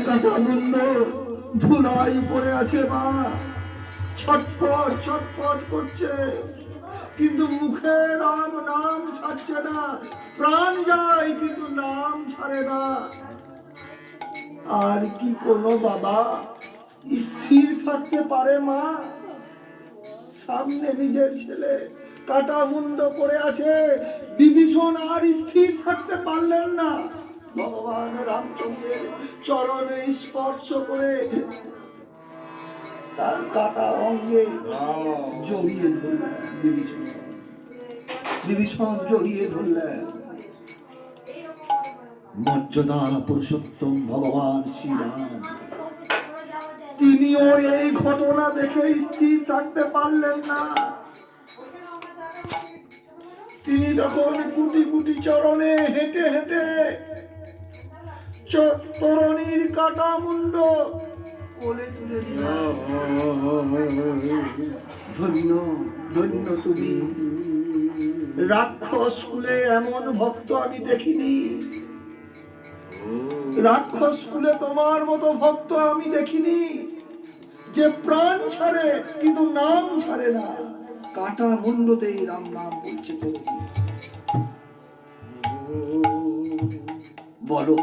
কাটা মুন্ড ধুলাই পড়ে আছে মা, ছটফট ছটফট করছে, কিন্তু মুখে রাম নাম ছাড়ছে না। প্রাণ যায় কিন্তু নাম ছাড়ে না। আর কি কোনো বাবা স্থির থাকতে পারে মা? সামনে নিজের ছেলে কাটা মুন্ড করে আছে, বিভীষণ আর স্থির থাকতে পারলেন না। ভগবান রামচন্দ্রের চরণে স্পর্শ করে তার কাটা অঙ্গে জড়িয়ে ধরলেন। বিভীষণ জড়িয়ে ধরলেন। মর্যাদা পুরুষোত্তম ভগবান শ্রীরাম, তিনিও এই ঘটনা দেখে স্থির থাকতে পারলেন না। তিনি তখন কুটি কুটি চরণে হেঁটে হেঁটে তরণীর কাটা মুন্ড কোলে তুলে দিলেন। ধন্য ধন্য তুমি, রাক্ষস কুলে এমন ভক্ত আমি দেখিনি। রাক্ষস কুলে তোমার মতো ভক্ত আমি দেখিনি, যে প্রাণ ছাড়ে কিন্তু নাম ছাড়ে না। কাটা মুন্ডতেই রাম নাম বলছে। তো বলো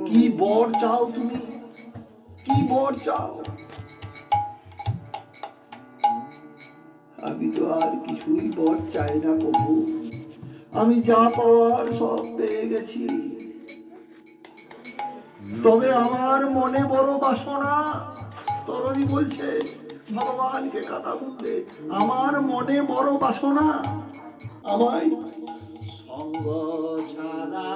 কি বর চাও তুমি, কি বর চাও? আমি তো আর কিছুই বর চাই না প্রভু, আমি যা পাওয়ার সব পেয়ে গেছি। তবে আমার মনে বড় বাসনা। তরণী বলছে ভগবানকে কাটা মুন্ডে, আমার মনে বড় বাসনা, আমায় সঙ্গ ছাড়া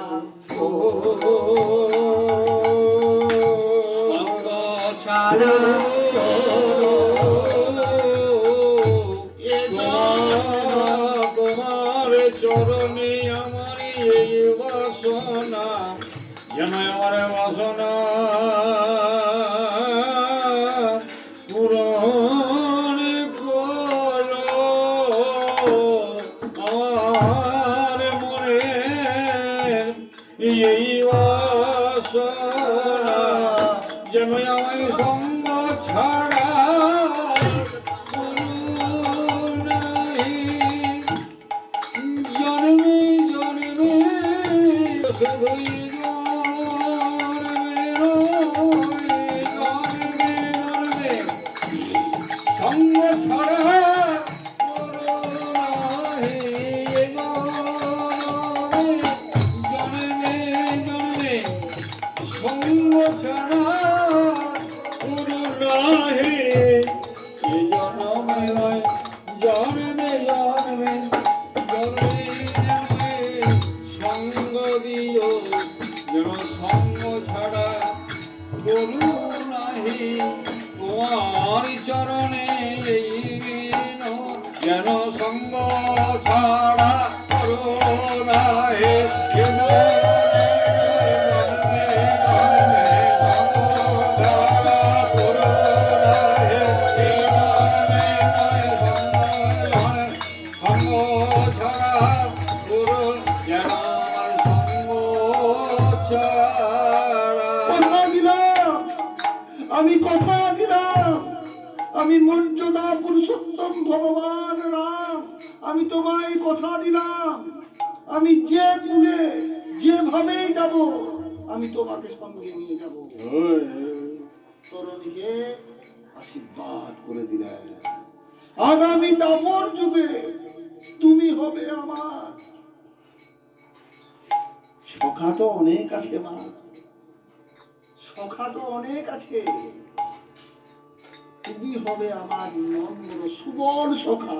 তোমার চরণে আমার এই বাসনা, যেন আমার বাসনা পূরণ করো। আমার মনে এই বাসনা, যেন আমার সঙ্গ ছাড়া জন্মে জন্মে শুধুই সঙ্গ ছাড়া জন্মে জন্মে সঙ্গ ছাড়া পুরো রাহে জন্মে জন্মে জন্মে জন্মে সঙ্গ দিও, যেন সঙ্গ ছাড়া গরু নাহি। তোমার চরণে যেন সঙ্গ ছাড়া করো নাহি। আমি কথা দিলাম, আমি মর্যাদা পুরুষোত্তম ভগবান রাম, আমি তোমায় কথা দিলাম, আমি যে কুলে যেভাবেই যাব আমি তোমাকে সঙ্গে নিয়ে যাব। তরণীকে আশীর্বাদ করে দিলেন, আগামী দাপর যুগে তুমি হবে আমার। সখা তো অনেক আছে মা, সখা তো অনেক আছে, তুমি হবে আমার নম্র সুবল সখা।